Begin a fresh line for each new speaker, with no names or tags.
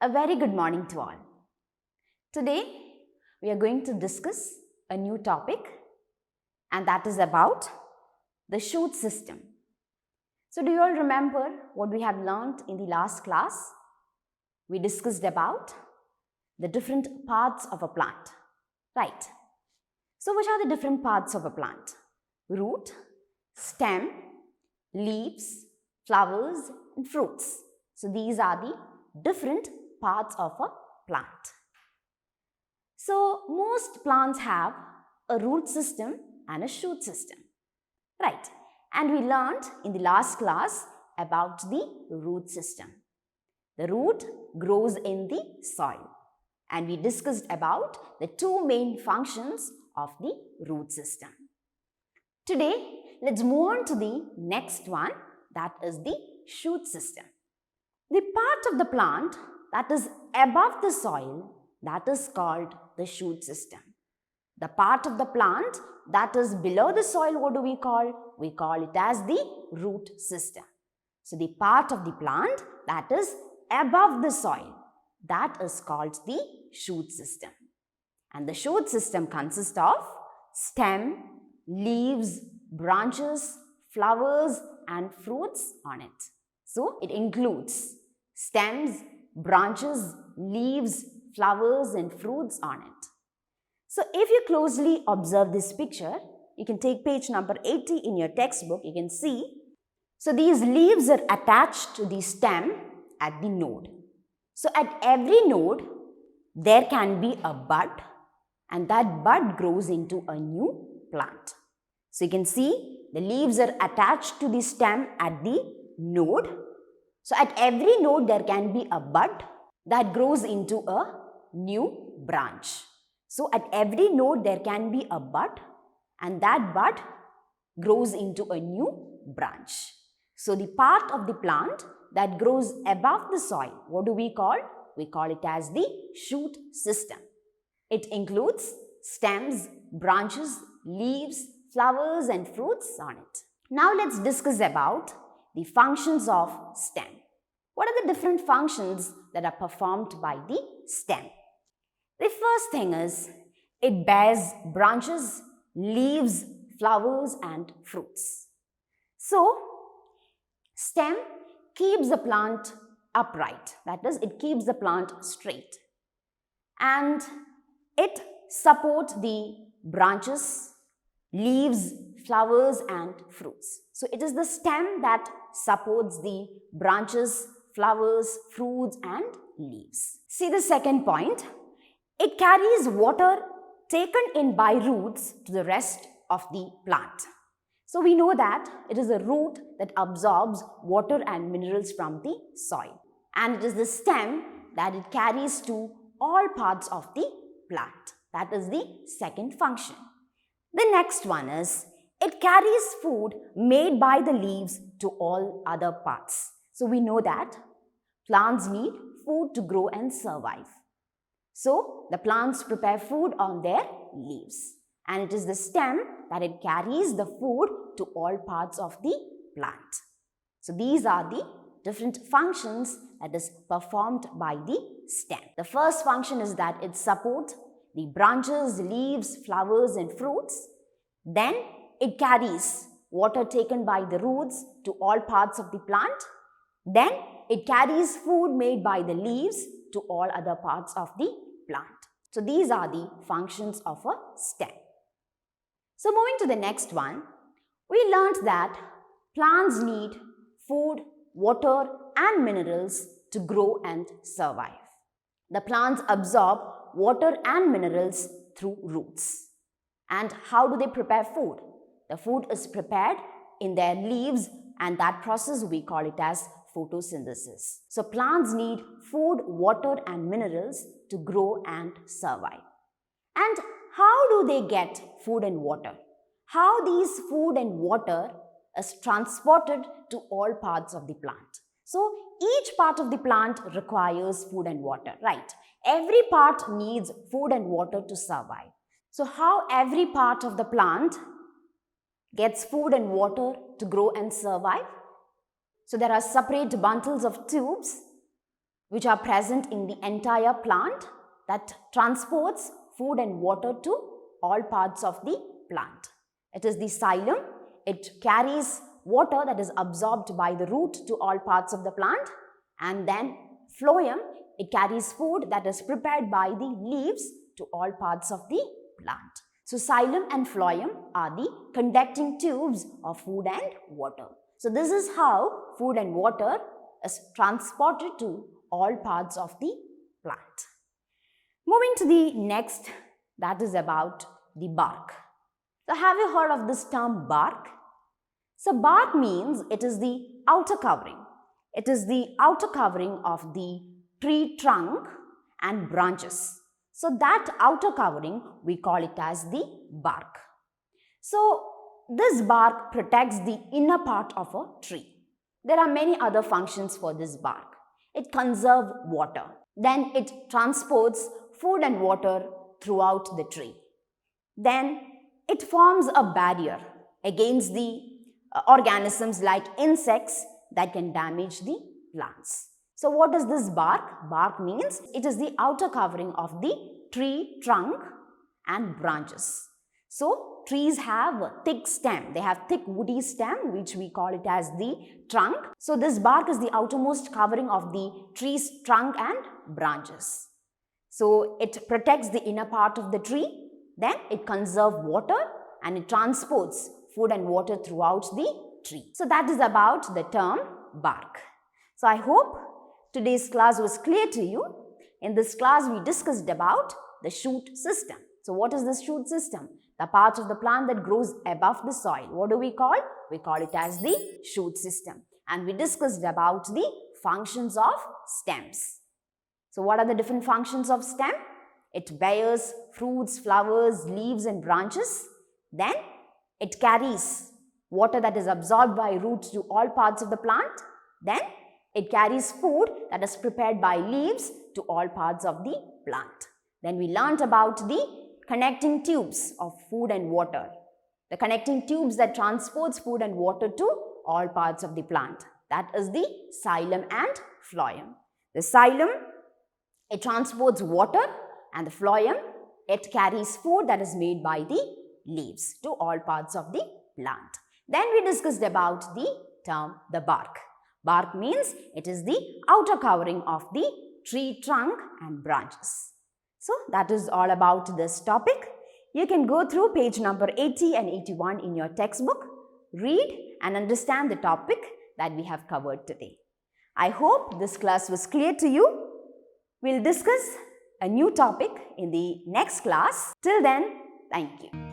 A very good morning to all. Today, we are going to discuss a new topic, and that is about the shoot system. So, do you all remember what we have learned in the last class? We discussed about the different parts of a plant, right? So, which are the different parts of a plant? Root, stem, leaves, flowers, and fruits. So, these are the different parts of a plant. So, most plants have a root system and a shoot system, right? And we learned in the last class about the root system. The root grows in the soil, and we discussed about the two main functions of the root system. Today, let's move on to the next one, that is the shoot system. The part of the plant that is above the soil, that is called the shoot system. The part of the plant that is below the soil, what do we call? We call it as the root system. So, the part of the plant that is above the soil, that is called the shoot system. And the shoot system consists of stem, leaves, branches, flowers, and fruits on it. So, it includes stems, branches, leaves, flowers, and fruits on it. So, if you closely observe this picture, you can take page number 80 in your textbook, you can see. So, these leaves are attached to the stem at the node. So, at every node, there can be a bud, and that bud grows into a new plant. So, you can see the leaves are attached to the stem at the node. So, at every node, there can be a bud that grows into a new branch. So, at every node, there can be a bud, and that bud grows into a new branch. So, the part of the plant that grows above the soil, what do we call? We call it as the shoot system. It includes stems, branches, leaves, flowers, and fruits on it. Now, let's discuss about the functions of stem. What are the different functions that are performed by the stem? The first thing is, it bears branches, leaves, flowers, and fruits. So, stem keeps the plant upright. That is, it keeps the plant straight. And it supports the branches, leaves, flowers, and fruits. So, it is the stem that supports the branches, flowers, fruits, and leaves. See the second point. It carries water taken in by roots to the rest of the plant. So, we know that it is a root that absorbs water and minerals from the soil. And it is the stem that it carries to all parts of the plant. That is the second function. The next one is, it carries food made by the leaves to all other parts. So, we know that plants need food to grow and survive. So, the plants prepare food on their leaves, and it is the stem that it carries the food to all parts of the plant. So, these are the different functions that is performed by the stem. The first function is that it supports the branches, leaves, flowers, and fruits. Then, it carries water taken by the roots to all parts of the plant. Then, it carries food made by the leaves to all other parts of the plant. So, these are the functions of a stem. So, moving to the next one, we learned that plants need food, water, and minerals to grow and survive. The plants absorb water and minerals through roots. And how do they prepare food? The food is prepared in their leaves, and that process we call it as photosynthesis. So, plants need food, water, and minerals to grow and survive. And how do they get food and water? How these food and water is transported to all parts of the plant. So, each part of the plant requires food and water, right? Every part needs food and water to survive. So, how every part of the plant gets food and water to grow and survive? So, there are separate bundles of tubes which are present in the entire plant that transports food and water to all parts of the plant. It is the xylem. It carries water that is absorbed by the root to all parts of the plant, and then phloem, it carries food that is prepared by the leaves to all parts of the plant. So xylem and phloem are the conducting tubes of food and water. So this is how food and water is transported to all parts of the plant. Moving to the next, that is about the bark. So have you heard of this term bark? So bark means it is the outer covering. It is the outer covering of the tree trunk and branches. So that outer covering, we call it as the bark. So this bark protects the inner part of a tree. There are many other functions for this bark. It conserves water. Then it transports food and water throughout the tree. Then it forms a barrier against the organisms like insects that can damage the plants. So what is this bark? Bark means it is the outer covering of the tree trunk and branches. So trees have a thick stem. They have thick woody stem, which we call it as the trunk. So this bark is the outermost covering of the tree's trunk and branches. So it protects the inner part of the tree. Then it conserves water and it transports food and water throughout the tree. So that is about the term bark. So I hope today's class was clear to you. In this class, we discussed about the shoot system. So what is this shoot system? The part of the plant that grows above the soil. What do we call? We call it as the shoot system. And we discussed about the functions of stems. So what are the different functions of stem? It bears fruits, flowers, leaves and branches. Then it carries water that is absorbed by roots to all parts of the plant. Then it carries food that is prepared by leaves to all parts of the plant. Then we learnt about the connecting tubes of food and water. The connecting tubes that transports food and water to all parts of the plant. That is the xylem and phloem. The xylem, it transports water, and the phloem, it carries food that is made by the leaves to all parts of the plant. Then we discussed about the term the bark. Bark means it is the outer covering of the tree trunk and branches. So that is all about this topic. You can go through page number 80 and 81 in your textbook, read and understand the topic that we have covered today. I hope this class was clear to you. We'll discuss a new topic in the next class. Till then, thank you.